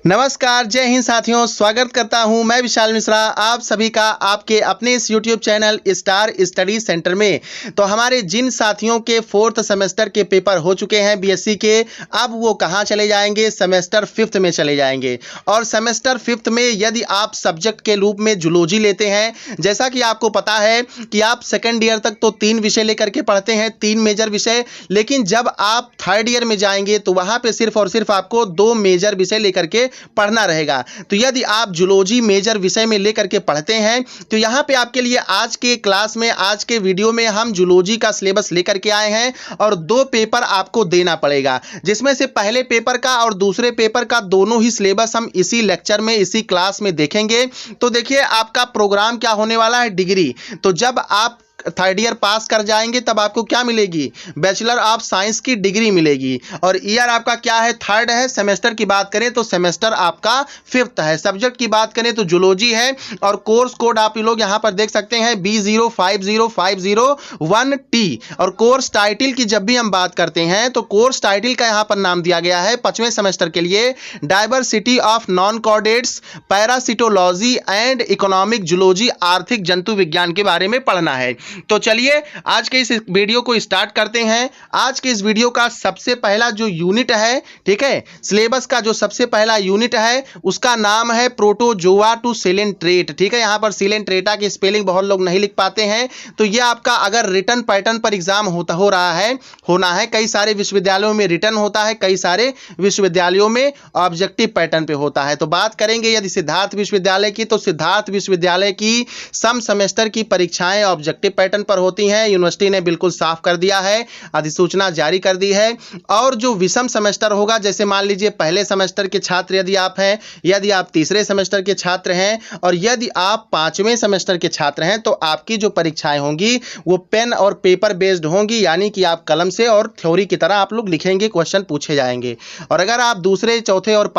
नमस्कार, जय हिंद साथियों। स्वागत करता हूं मैं विशाल मिश्रा आप सभी का आपके अपने इस YouTube channel star study centre में। तो हमारे जिन साथियों के 4th सेमेस्टर के पेपर हो चुके हैं बीएससी के, अब वो कहां चले जाएंगे? सेमेस्टर 5th में चले जाएंगे। और सेमेस्टर 5th में यदि आप सब्जेक्ट के रूप में जूलॉजी लेते हैं, जैसा कि आपको पता है कि आप सेकेंड ईयर तक तो 3 विषय लेकर के पढ़ते हैं, 3 मेजर विषय, लेकिन जब आप थर्ड ईयर में जाएंगे तो वहां पे सिर्फ और सिर्फ आपको 2 मेजर विषय लेकर के पढ़ना रहेगा। तो यदि आप जूलॉजी मेजर विषय में लेकर के पढ़ते हैं तो यहां पे आपके लिए आज के क्लास में, आज के वीडियो में हम जूलॉजी का सिलेबस लेकर के आए हैं और 2 पेपर आपको देना पड़ेगा, जिसमें से पहले पेपर का और दूसरे पेपर का दोनों ही सिलेबस हम इसी लेक्चर में, इसी क्लास में देखेंगे। तो देखिए, आपका प्रोग्राम क्या होने वाला है, डिग्री। तो जब आप थर्ड ईयर पास कर जाएंगे तब आपको क्या मिलेगी? बैचलर ऑफ साइंस की डिग्री मिलेगी। और ईयर आपका क्या है? थर्ड है। सेमेस्टर की बात करें तो सेमेस्टर आपका 5th है। सब्जेक्ट की बात करें तो जूलॉजी है। और कोर्स कोड आप लोग यहां पर देख सकते हैं B050501T। और कोर्स टाइटल की जब भी हम बात करते हैं तो कोर्स टाइटल का यहां पर नाम दिया गया है 5वें सेमेस्टर के लिए, diversity of non chordates, parasitology and economic zoology, आर्थिक जंतु विज्ञान के बारे में पढ़ना है। तो चलिए आज के इस वीडियो को स्टार्ट करते हैं। आज के इस वीडियो का सबसे पहला जो यूनिट है, ठीक है, सिलेबस का जो सबसे पहला यूनिट है उसका नाम है प्रोटोजोआ टू सिलेंट्रेट। ठीक है, यहां पर सिलेंट्रेटा की स्पेलिंग बहुत लोग नहीं लिख पाते हैं। तो यह आपका अगर रिटन पैटर्न पर एग्जाम होना है, कई सारे विश्वविद्यालयों में रिटन होता है, कई सारे विश्वविद्यालयों में ऑब्जेक्टिव पैटर्न पे होता है। तो बात करेंगे यदि सिद्धार्थ विश्वविद्यालय की, तो सिद्धार्थ विश्वविद्यालय की सम सेमेस्टर की परीक्षाएं ऑब्जेक्टिव पैटर्न पर होती हैं। यूनिवर्सिटी ने बिल्कुल साफ कर दिया है, अधिसूचना जारी कर दी है। और जो विषम सेमेस्टर होगा, जैसे मान लीजिए पहले सेमेस्टर के छात्र यदि आप हैं, यदि आप तीसरे सेमेस्टर के छात्र हैं और यदि आप 5वें सेमेस्टर के छात्र हैं, तो आपकी जो परीक्षाएं होंगी वो पेन और पेपर बेस्ड होंगी, यानी कि आप कलम से और थ्योरी की तरह आप लोग लिखेंगे, क्वेश्चन पूछे जाएंगे। और अगर आप दूसरे, चौथे और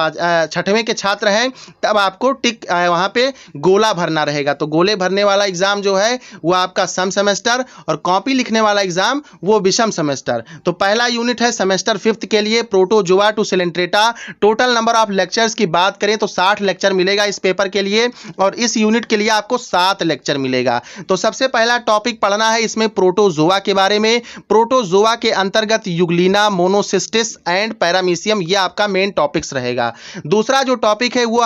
6वें के छात्र हैं तब आपको टिक वहां पे गोला भरना रहेगा। तो गोले भरने वाला एग्जाम जो है वो आपका सम सेमेस्टर, और कॉपी लिखने वाला एग्जाम वो विषम सेमेस्टर। तो पहला यूनिट है सेमेस्टर 5th के लिए protozoa to coelenterata. Total number of lectures की बात करें तो 60 लेक्चर मिलेगा इस पेपर के लिए, और इस यूनिट के लिए आपको 7 लेक्चर मिलेगा। तो सबसे पहला टॉपिक पढ़ना है इसमें प्रोटोजोआ के बारे में। प्रोटोजोआ के अंतर्गत युग्लिना, मोनोसिस्टिस एंड पैरामीशियम, ये आपका मेन टॉपिक्स रहेगा। दूसरा जो टॉपिक है वो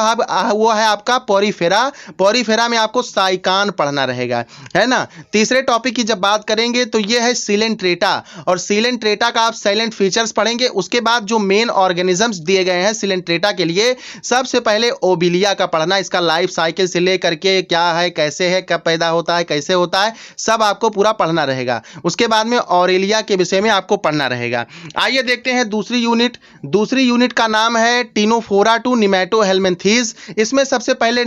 है आपका पॉरीफेरा। पॉरीफेरा में आपको साइकान पढ़ना रहेगा, है ना। तीसरे टॉपिक की जब बात करेंगे तो ये है सिलेंट्रेटा, और सिलेंट्रेटा का आप साइलेंट फीचर्स पढ़ेंगे। उसके बाद जो मेन ऑर्गेनिजम्स दिए गए हैं सिलेंट्रेटा के लिए, सबसे पहले ओबिलिया का पढ़ना, इसका लाइफ साइकिल से लेकर के क्या है, कैसे है, कब पैदा होता है, कैसे होता है, सब आपको पूरा पढ़ना रहेगा। उसके बाद में ऑरेलिया के विषय में आपको पढ़ना रहेगा। आइए देखते हैं दूसरी यूनिट। दूसरी यूनिट का नाम है टीनोफोरा टू निमेटोहेल्मिन्थीज। इसमें सबसे पहले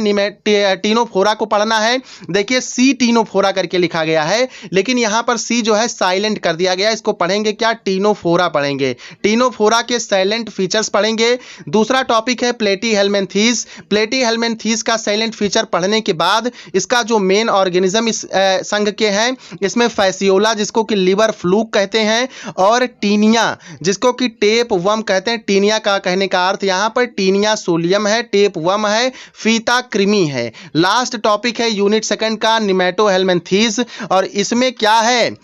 टीनोफोरा को पढ़ना है। देखिए, सी टीनोफोरा करके लिखा गया है, लेकिन यहां पर सी जो है साइलेंट कर दिया गया। इसको पढ़ेंगे क्या? टीनोफोरा पढ़ेंगे। टीनोफोरा के साइलेंट फीचर्स पढ़ेंगे। दूसरा टॉपिक है प्लेटीहेल्मिन्थीज। प्लेटीहेल्मिन्थीज का साइलेंट फीचर पढ़ने के बाद इसका जो मेन ऑर्गेनिज्म इस संघ के हैं, इसमें फैसियोला जिसको कि लिवर फ्लूक कहते हैं, और टीनिया जिसको कि टेप वर्म कहते हैं। टीनिया का कहने का अर्थ यहां पर टीनिया सोलियम है, टेप वर्म है, फीता कृमि है। लास्ट टॉपिक है यूनिट 2 का निमेटोहेल्मिन्थीज, और इसमें क्या है,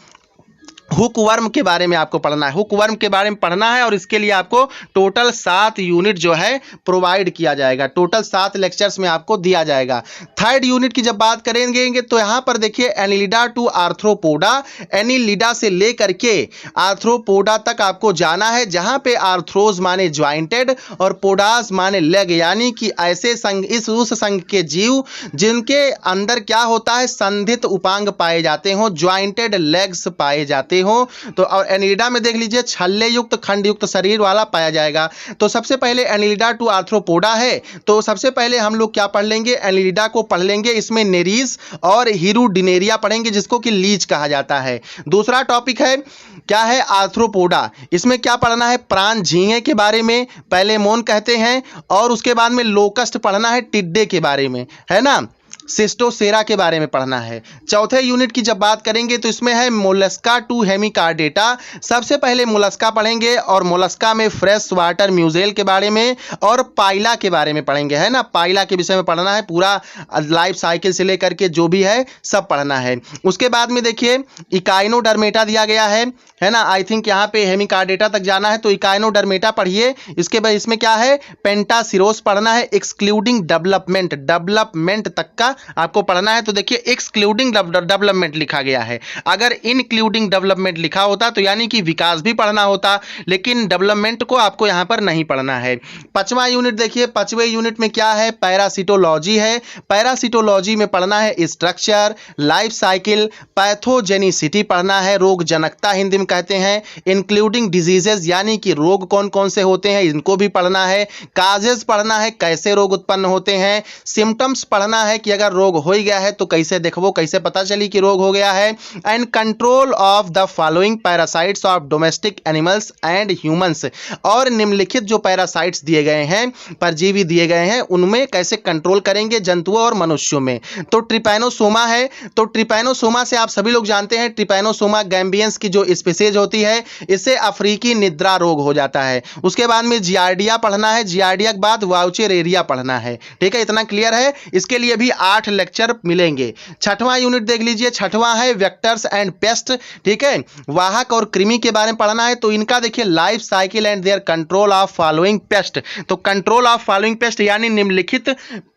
हुक वर्म के बारे में आपको पढ़ना है। हुक वर्म के बारे में पढ़ना है, और इसके लिए आपको टोटल 7 यूनिट जो है प्रोवाइड किया जाएगा। टोटल 7 लेक्चर्स में आपको दिया जाएगा। थर्ड यूनिट की जब बात करेंगे तो यहां पर देखिए एनिलिडा टू आर्थ्रोपोडा। एनिलिडा से लेकर के आर्थ्रोपोडा तक आपको जाना है, जहां पे आर्थ्रोज माने ज्वाइंटेड और पोडास माने लेग, यानी कि ऐसे संघ, उस संघ के जीव जिनके अंदर क्या होता है, संधित उपांग पाए जाते हो, ज्वाइंटेड लेग्स पाए जाते हो। तो और एनिलिडा में देख लीजिए छल्ले युक्त, खंड युक्त शरीर वाला पाया जाएगा। तो सबसे पहले एनिलिडा टू आर्थ्रोपोडा है, तो सबसे पहले हम लोग क्या पढ़ लेंगे, एनिलिडा को पढ़ लेंगे। इसमें नेरीज और हिरुडिनेरिया पढ़ेंगे जिसको कि लीच कहा जाता है। दूसरा टॉपिक है क्या है, आर्थ्रोपोडा। इसमें क्या पढ़ना है, प्राण झींगे के बारे में, पहले मोन कहते हैं, और उसके बाद में लोकस्ट पढ़ना है, टिड्डे के बारे में, है ना। सिस्टोसेरा के बारे में पढ़ना है। चौथे यूनिट की जब बात करेंगे तो इसमें है मोलस्का टू हेमिकार्डेटा। सबसे पहले मोलस्का पढ़ेंगे और मोलस्का में फ्रेश वाटर म्यूजेल के बारे में और पाइला के बारे में पढ़ेंगे, है ना। पाइला के विषय में पढ़ना है, पूरा लाइफ साइकिल से लेकर के जो भी है सब पढ़ना है। उसके बाद में देखिए इकाइनोडर्मेटा दिया गया है ना। आई थिंक यहाँ पे हेमिकार्डेटा तक जाना है तो इकाइनोडर्मेटा पढ़िए। इसके बाद इसमें क्या है, पेंटासिरोस पढ़ना है, एक्सक्लूडिंग डेवलपमेंट, डेवलपमेंट तक का आपको पढ़ना है। तो देखिए एक्सक्लूडिंग डेवलपमेंट लिखा गया है, अगर इंक्लूडिंग डेवलपमेंट लिखा होता तो यानी कि विकास भी पढ़ना होता, लेकिन डेवलपमेंट को आपको यहाँ पर नहीं पढ़ना है। पांचवा यूनिट देखिए, पांचवें यूनिट में क्या है, पैरासिटोलॉजी है। पैरासिटोलॉजी में पढ़ना है स्ट्रक्चर, लाइफ साइकिल, पैथोजेनिसिटी पढ़ना है, रोग जनकता हिंदी में कहते हैं, इंक्लूडिंग डिजीजेस यानी कि रोग कौन कौन से होते हैं इनको भी पढ़ना है, काजेस पढ़ना है कैसे रोग उत्पन्न होते हैं, सिम्टम्स पढ़ना है कि अगर रोग हो ही गया है तो कैसे देखो, कैसे पता चली कि रोग हो गया है, and control of the following parasites of domestic animals and humans. और निम्नलिखित जो पैरासाइट्स दिए गए हैं, परजीवी दिए गए हैं, उनमें कैसे कंट्रोल करेंगे जंतुओं और मनुष्यों में। तो ट्रिपैनोसोमा है, तो ट्रिपैनोसोमा से आप सभी लोग जानते हैं ट्रिपैनोसोमा गैम्बियंस की जो स्पीसीज होती है इससे अफ्रीकी निद्रा रोग हो जाता है। उसके बाद में जियार्डिया पढ़ना है, जियार्डिया के बाद वाउचेरेरिया पढ़ना है। ठीक है, इतना क्लियर है। इसके लिए भी 8 लेक्चर मिलेंगे। छठवां यूनिट देख लीजिए, छठवां है वेक्टर्स एंड पेस्ट। ठीक है, वाहक और कृमि के बारे में पढ़ना है। तो इनका देखिए life cycle and their control of following paste. तो कंट्रोल ऑफ फॉलोइंग पेस्ट यानी निम्नलिखित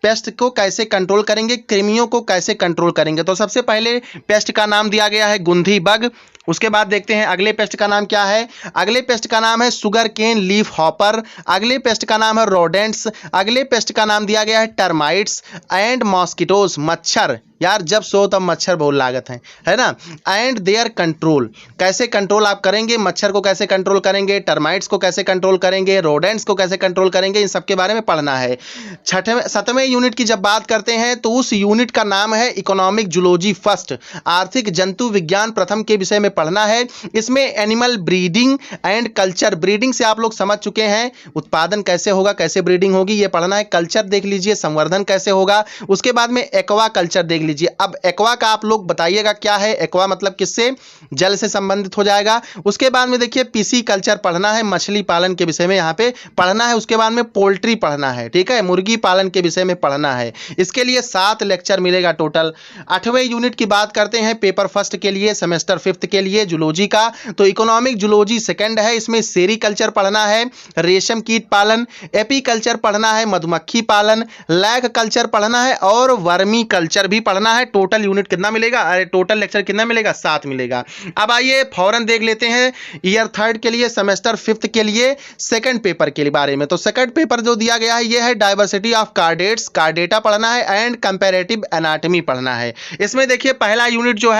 पेस्ट को कैसे कंट्रोल करेंगे, कृमियों को कैसे कंट्रोल करेंगे। तो सबसे पहले पेस्ट का नाम दिया गया है गुंधी बग। उसके बाद देखते हैं अगले पेस्ट का नाम क्या है। अगले पेस्ट का नाम है शुगर केन लीफ हॉपर। अगले पेस्ट का नाम है रोडेंट्स। अगले पेस्ट का नाम दिया गया है टर्माइट्स एंड मॉस्किटोज, मच्छर। यार जब सो तब मच्छर बहुत लागत है ना। एंड देयर कंट्रोल, कैसे कंट्रोल आप करेंगे, मच्छर को कैसे कंट्रोल करेंगे, टर्माइट्स को कैसे कंट्रोल करेंगे, रोडेंट्स को कैसे कंट्रोल करेंगे, इन सब के बारे में पढ़ना है। सातवें यूनिट की जब बात करते हैं तो उस यूनिट का नाम है इकोनॉमिक जूलॉजी फर्स्ट, आर्थिक जंतु विज्ञान प्रथम के विषय में पढ़ना है। इसमें animal breeding and culture, breeding से आप लोग समझ चुके हैं, उत्पादन कैसे होगा, कैसे ब्रीडिंग होगी ये पढ़ना है। कल्चर देख लीजिए, संवर्धन कैसे होगा। उसके बाद में एक्वा कल्चर देख लीजिए। अब एक्वा का आप लोग बताइएगा क्या है, एक्वा मतलब किससे, जल से संबंधित हो जाएगा। उसके बाद में देखिए पीसी कल्चर पढ़ना है, मछली पालन के विषय में यहाँ पे पढ़ना है। उसके बाद में पोल्ट्री पढ़ना है, ठीक है, मुर्गी पालन के विषय में पढ़ना है। इसके लिए 7 लेक्चर मिलेगा टोटल। 8वें यूनिट की बात करते हैं पेपर फर्स्ट के लिए, सेमेस्टर 5th के लिए जूलॉजी का। तो इकोनॉमिक जूलॉजी सेकंड है, इसमें सेरीकल्चर पढ़ना है, रेशम कीट पालन, एपीकल्चर पढ़ना है, मधुमक्खी पालन, लैग कल्चर पढ़ना है और वर्मी कल्चर भी पढ़ना है। टोटल यूनिट कितना मिलेगा, अरे टोटल लेक्चर कितना मिलेगा, 7 मिलेगा। अब आइए फौरन देख लेते हैं ईयर 3rd के लिए, सेमेस्टर 5th के लिए सेकंड पेपर के बारे में। तो सेकंड पेपर जो दिया गया है ये है डाइवर्सिटी ऑफ कार्डेट्स, कार्डेटा पढ़ना है एंड कंपैरेटिव एनाटॉमी पढ़ना है। इसमें देखिए पहला यूनिट जो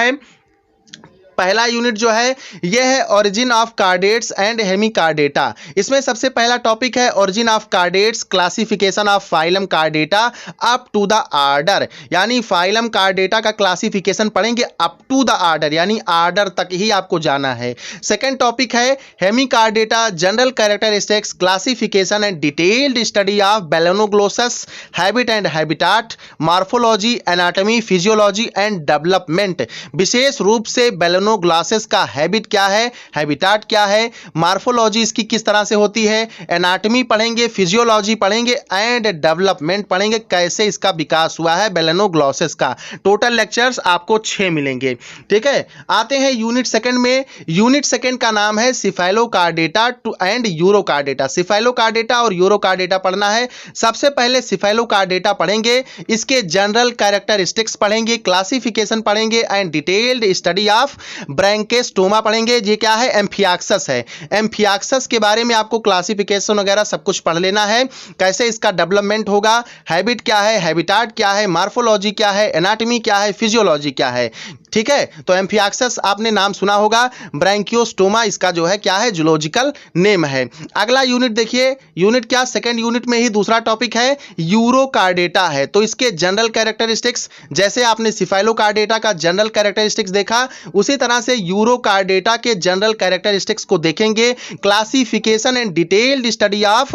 है यह है origin of chordates and hemichordata. इसमें सबसे पहला टॉपिक है origin of chordates, classification of phylum chordata up to the order, यानी फाइलम कार्डेटा का क्लासिफिकेशन पढ़ेंगे अप टू द आर्डर, यानी आर्डर तक ही आपको जाना है। सेकंड टॉपिक है hemichordata, general characteristics, classification and detailed study of balanoglossus, habit and habitat, morphology, anatomy, physiology and development. विशेष रूप से ग्लासेस का हैबिट क्या है, हैबिटाट क्या है, मॉर्फोलॉजी इसकी किस तरह से होती है, एनाटॉमी पढ़ेंगे, फिजियोलॉजी पढ़ेंगे एंड डेवलपमेंट पढ़ेंगे, कैसे इसका विकास हुआ है बेलेनोग्लोसस का। टोटल लेक्चर्स आपको 6 मिलेंगे। ठीक है, आते हैं यूनिट सेकंड में। यूनिट सेकंड का नाम है सिफेलोकार्डेटा एंड यूरोकार्डेटा। सिफेलोकार्डेटा और यूरोकार्डेटा पढ़ना है। सबसे पहले सिफेलोकार्डेटा पढ़ेंगे, इसके जनरल कैरेक्टरिस्टिक्स पढ़ेंगे, क्लासिफिकेशन पढ़ेंगे एंड डिटेल्ड स्टडी ऑफ ब्रैंकेस्टोमा पढ़ेंगे। ये क्या है, एम्फियाक्सस है। एम्फियाक्सस के बारे में आपको क्लासिफिकेशन वगैरह सब कुछ पढ़ लेना है, कैसे इसका डेवलपमेंट होगा, हैबिट क्या है, हैबिटाट क्या है, मॉर्फोलॉजी क्या है, एनाटॉमी क्या है, फिजियोलॉजी क्या है। ठीक है, तो एम्फियाक्सस आपने नाम सुना होगा, ब्रैंकियोस्टोमा इसका जो है क्या है, जूलॉजिकल नेम है। अगला यूनिट देखिए, यूनिट क्या, सेकंड यूनिट में ही दूसरा टॉपिक है यूरोकार्डेटा है। तो इसके जनरल कैरेक्टरिस्टिक्स, जैसे आपने सिफेलोकार्डेटा का जनरल कैरेक्टरिस्टिक्स देखा, उसी तरह से यूरोकार्डेटा के जनरल कैरेक्टरिस्टिक्स को देखेंगे। Classification and detailed study of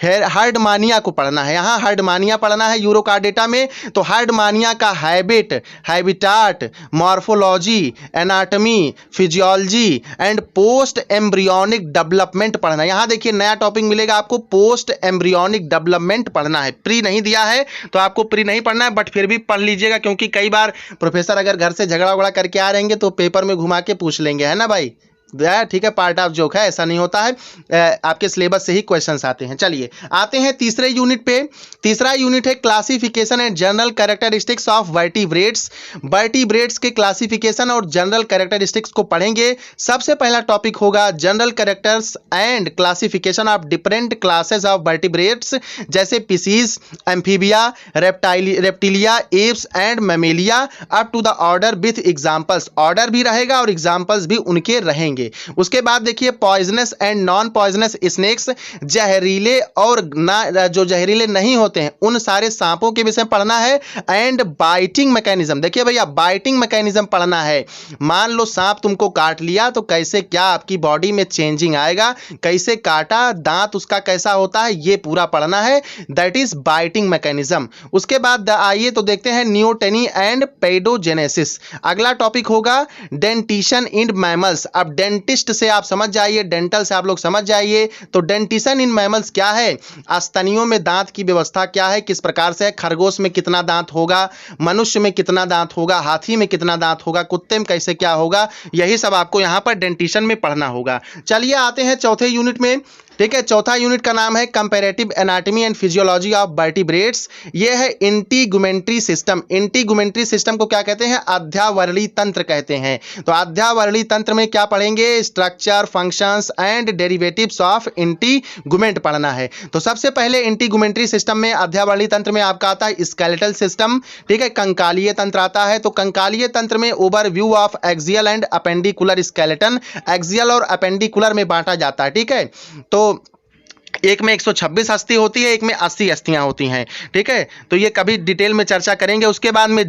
Herdmania को पढ़ना है। यहाँ हर्डमानिया पढ़ना है यूरोकार्डेटा में। तो हर्डमानिया का habit, habitat, morphology, anatomy, physiology and post embryonic development पढ़ना है। यहाँ देखिए नया टॉपिक मिलेगा आपको, पोस्ट एम्ब्रियोनिक डेवलपमेंट पढ़ना है। प्री नहीं दिया है तो आपको प्री नहीं पढ़ना है, बट फिर भी पढ़ लीजिएगा, क्योंकि कई बार प्रोफेसर अगर घर से झगड़ा वगड़ा करके आ रहेंगे तो पेपर में घुमा के पूछ लेंगे, है ना भाई। ठीक है, पार्ट ऑफ जोक है, ऐसा नहीं होता है, आपके सिलेबस से ही क्वेश्चंस आते हैं। चलिए आते हैं तीसरे यूनिट पे। तीसरा यूनिट है classification and general characteristics of vertebrates. Vertebrates के क्लासिफिकेशन और जनरल कैरेक्टरिस्टिक्स को पढ़ेंगे। सबसे पहला टॉपिक होगा general characters and classification of different classes of vertebrates, जैसे pisces, amphibia, reptilia, aves and mammalia up to the order with examples. Order भी रहेगा और एग्जाम्पल्स भी उनके रहेंगे। उसके बाद देखिए poisonous and non poisonous snacks, जहरीले और जो जहरीले नहीं होते हैं उन सारे सांपों के विषय में पढ़ना है। एंड बाइटिंग मैकेनिज्म, देखिए भैया बाइटिंग मैकेनिज्म पढ़ना है। मान लो सांप तुमको काट लिया तो कैसे क्या आपकी बॉडी में चेंजिंग आएगा, कैसे काटा, दांत उसका कैसा होता है, ये पूरा पढ़ना है। That is biting mechanism. उसके बाद आइए तो देखते हैं नियोटेनी एंड पेडोजेनेसिस। अगला टॉपिक होगा डेंटिशन इन मैमल्स। अब डेंटिस्ट से आप समझ जाइए, डेंटल से आप लोग समझ जाइए। तो डेंटिशन इन मैमल्स क्या है, स्तनियों में दांत की व्यवस्था क्या है, किस प्रकार से, खरगोश में कितना दांत होगा, मनुष्य में कितना दांत होगा, हाथी में कितना दांत होगा, कुत्ते में कैसे क्या होगा, यही सब आपको यहाँ पर डेंटिशन में पढ़ना होगा। चलिए आते हैं चौथे यूनिट में। ठीक है, चौथा यूनिट का नाम है comparative anatomy and physiology of vertebrates. ये है इंटीगुमेंट्री सिस्टम। इंटीगुमेंट्री सिस्टम को क्या कहते हैं, अध्यावरणी तंत्र कहते हैं। तो अध्यावरणी तंत्र में क्या पढ़ेंगे, structure, functions and derivatives of integument पढ़ना है। तो सबसे पहले इंटीगुमेंट्री सिस्टम में, अध्यावरणी तंत्र में आपका आता है स्केलेटल सिस्टम। ठीक है, कंकालीय तंत्र आता है। तो कंकालीय तंत्र में overview of axial and appendicular skeleton, axial और अपेंडिकुलर में बांटा जाता है। ठीक है, तो एक में 126 अस्थि होती है, एक में 80 अस्थियां होती हैं। ठीक है, तो ये कभी डिटेल में चर्चा करेंगे। उसके बाद में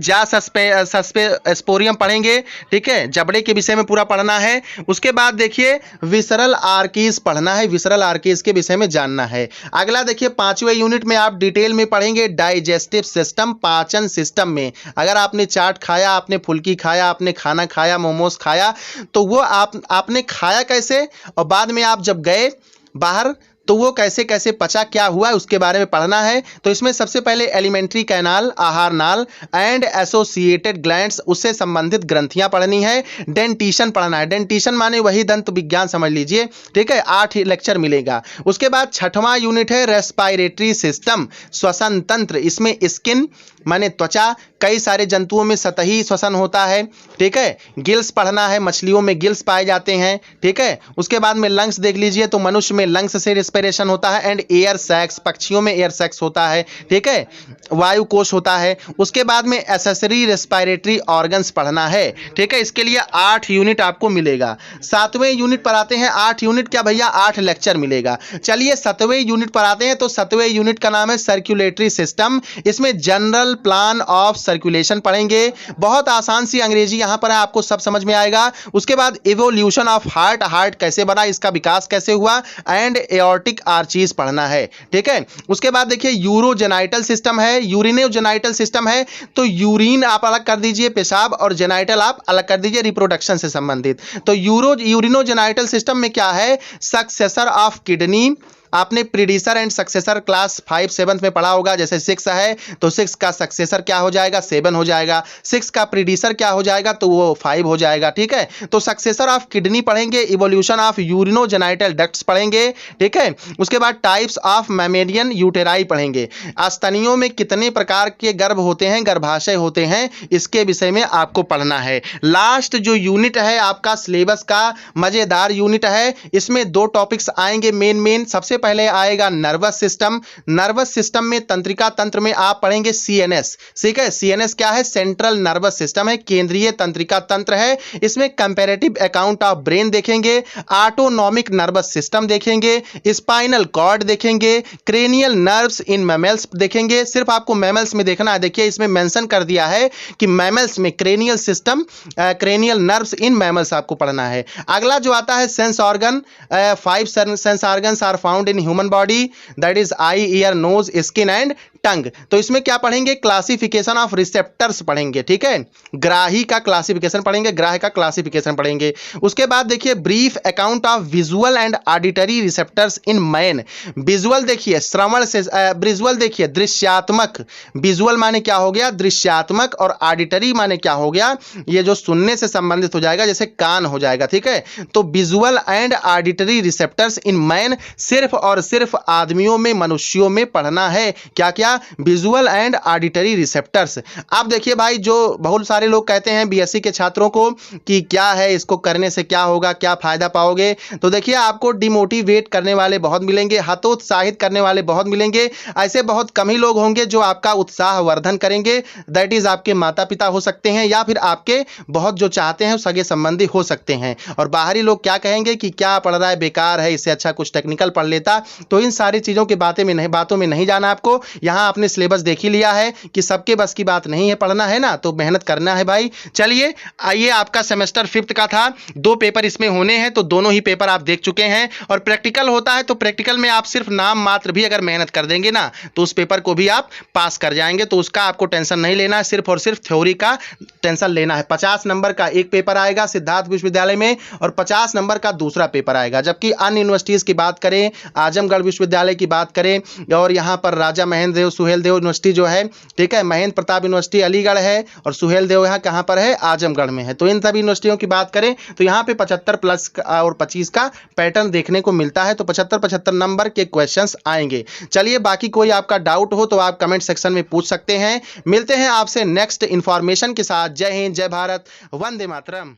स्पोरियम पढ़ेंगे। ठीक है, जबड़े के विषय में पूरा पढ़ना है। उसके बाद देखिए विसरल आर्कीज पढ़ना है, विसरल आर्कीज के विषय में जानना है। अगला देखिए पांचवें यूनिट में आप डिटेल में पढ़ेंगे डाइजेस्टिव सिस्टम, पाचन सिस्टम में। अगर आपने चाट खाया, आपने फुल्की खाया, आपने खाना खाया, मोमोज खाया, तो वो आपने खाया कैसे, और बाद में आप जब गए बाहर तो वो कैसे कैसे पचा, क्या हुआ, उसके बारे में पढ़ना है। तो इसमें सबसे पहले एलिमेंट्री कैनाल, आहार नाल एंड एसोसिएटेड ग्लैंड्स, उससे संबंधित ग्रंथियां पढ़नी है। डेंटिशन पढ़ना है। डेंटिशन माने वही दंत विज्ञान समझ लीजिए। ठीक है, 8 लेक्चर मिलेगा। उसके बाद छठवां यूनिट है रेस्पिरेटरी सिस्टम, श्वसन तंत्र। इसमें स्किन माने त्वचा, कई सारे जंतुओं में सतही श्वसन होता है। ठीक है, गिल्स पढ़ना है, मछलियों में गिल्स पाए जाते हैं। ठीक है, उसके बाद में लंग्स देख लीजिए, तो मनुष्य में लंग्स से रेस्पिरेशन होता है। एंड एयर सैक्स, पक्षियों में एयर सैक्स होता है। ठीक है, वायु कोश होता है। उसके बाद में एसेसरी रेस्पिरेटरी ऑर्गन्स पढ़ना है। ठीक है, इसके लिए 8 यूनिट आपको मिलेगा। 7वें यूनिट पर आते हैं। 8 यूनिट क्या भैया, 8 लेक्चर मिलेगा। चलिए 7वें यूनिट पर आते हैं। तो 7वें यूनिट का नाम है सर्कुलेटरी सिस्टम। इसमें जनरल प्लान ऑफ सर्कुलेशन पढ़ेंगे। बहुत आसान सी अंग्रेजी यहां पर है, आपको सब समझ में आएगा। उसके बाद इवोल्यूशन ऑफ हार्ट, हार्ट कैसे बना, इसका विकास कैसे हुआ, एंड एओर्टिक आर्चीज पढ़ना है। ठीक है, उसके बाद देखिए यूरोजेनाइटल सिस्टम है, यूरिनोजेनाइटल सिस्टम है। तो यूरिन आप अलग कर दीजिए, पेशाब, और जेनाइटल आप अलग कर दीजिए, रिप्रोडक्शन से संबंधित। तो यूरिनोजेनाइटल सिस्टम में क्या है, सक्सेसर ऑफ किडनी। आपने प्रीडिसर एंड सक्सेसर क्लास 5 7 में पढ़ा होगा। जैसे 6 है तो 6 का सक्सेसर क्या हो जाएगा, 7 हो जाएगा। 6 का प्रीडिसर क्या हो जाएगा, तो वो 5 हो जाएगा। ठीक है, तो सक्सेसर ऑफ किडनी पढ़ेंगे, इवोल्यूशन ऑफ यूरिनोजेनाइटल डक्ट्स पढ़ेंगे। ठीक है, उसके बाद टाइप्स ऑफ मैमेलियन यूटेराई पढ़ेंगे। स्तनियों में कितने प्रकार के गर्भ होते हैं, गर्भाशय होते हैं, इसके विषय में आपको पढ़ना है। लास्ट जो यूनिट है आपका सिलेबस का मजेदार यूनिट है। इसमें 2 टॉपिक्स आएंगे मेन। सबसे पहले आएगा नर्वस सिस्टम। नर्वस सिस्टम में तंत्रिका तंत्र में आप पढ़ेंगे सीएनएस। ठीक है, सीएनएस क्या है? सेंट्रल नर्वस सिस्टम है, केंद्रीय तंत्रिका तंत्र है। इसमें कंपैरेटिव अकाउंट ऑफ ब्रेन देखेंगे, ऑटोनॉमिक नर्वस सिस्टम देखेंगे, स्पाइनल कॉर्ड देखेंगे, क्रेनियल नर्व्स इन मैमल्स देखेंगे। सिर्फ आपको मैमल्स में देखना है। देखिए इसमें मेंशन कर दिया है कि मैमल्स में cranial system, cranial nerves in mammals आपको पढ़ना है। अगला जो आता है sense organ, 5 sense organs are found in human body, that is eye, ear, nose, skin and tongue. तो इसमें क्या पढ़ेंगे? क्लासिफिकेशन ऑफ रिसेप्टर्स पढ़ेंगे। ठीक है, ग्राही का क्लासिफिकेशन पढ़ेंगे, ग्राह्य का क्लासिफिकेशन पढ़ेंगे। उसके बाद देखिए brief account of visual and auditory receptors in man. Visual देखिए श्रवण से, विजुअल देखिए दृश्यात्मक। विजुअल माने क्या हो गया? दृश्यात्मक। और ऑडिटरी माने क्या हो गया? ये जो सुनने से संबंधित हो जाएगा, जैसे कान हो जाएगा। ठीक है, तो visual and auditory receptors in man सिर्फ और सिर्फ आदमियों में, मनुष्यों में पढ़ना है। क्या क्या? Visual and auditory receptors. अब देखिए भाई, जो बहुत सारे लोग कहते हैं बीएससी के छात्रों को कि क्या है इसको करने से क्या होगा, क्या फायदा पाओगे, तो देखिए आपको डिमोटिवेट करने वाले बहुत मिलेंगे, हतोत्साहित करने वाले बहुत मिलेंगे। ऐसे बहुत कम ही लोग होंगे जो आपका उत्साह वर्धन करेंगे। दैट इज आपके माता पिता हो सकते हैं, या फिर आपके बहुत जो चाहते हैं सगे संबंधी हो सकते हैं। और बाहरी लोग क्या कहेंगे कि क्या पढ़ रहा है, बेकार है, इससे अच्छा कुछ टेक्निकल पढ़ लेता। तो इन सारी चीजों की बातों में नहीं जाना आपको। यहाँ आपने सिलेबस देख ही लिया है कि सबके बस की बात नहीं है, पढ़ना है ना, तो मेहनत करना है भाई। चलिए आइए, आपका सेमेस्टर 5th का था, 2 पेपर इसमें होने हैं, तो दोनों ही पेपर आप देख चुके हैं। और प्रैक्टिकल होता है तो प्रैक्टिकल में आप सिर्फ नाम मात्र भी अगर मेहनत कर देंगे ना, तो उस पेपर को भी आप पास कर जाएंगे। तो उसका आपको टेंशन नहीं लेना है, सिर्फ और सिर्फ थ्योरी का टेंशन लेना है। 50 नंबर का एक पेपर आएगा सिद्धार्थ विश्वविद्यालय में, और 50 नंबर का दूसरा पेपर आएगा। जबकि अन्य यूनिवर्सिटीज की बात करें, आजमगढ़ विश्वविद्यालय की बात करें, और यहाँ पर राजा महेंद्र देव सुहेल देव यूनिवर्सिटी जो है, ठीक है, महेंद्र प्रताप यूनिवर्सिटी अलीगढ़ है, और सुहेल देव यहाँ कहाँ पर है? आजमगढ़ में है। तो इन सभी यूनिवर्सिटियों की बात करें तो यहाँ पे 75 प्लस और 25 का पैटर्न देखने को मिलता है। तो 75 नंबर के क्वेश्चंस आएंगे। चलिए, बाकी कोई आपका डाउट हो तो आप कमेंट सेक्शन में पूछ सकते हैं। मिलते हैं आपसे नेक्स्ट इंफॉर्मेशन के साथ। जय हिंद, जय भारत, वंदे मातरम।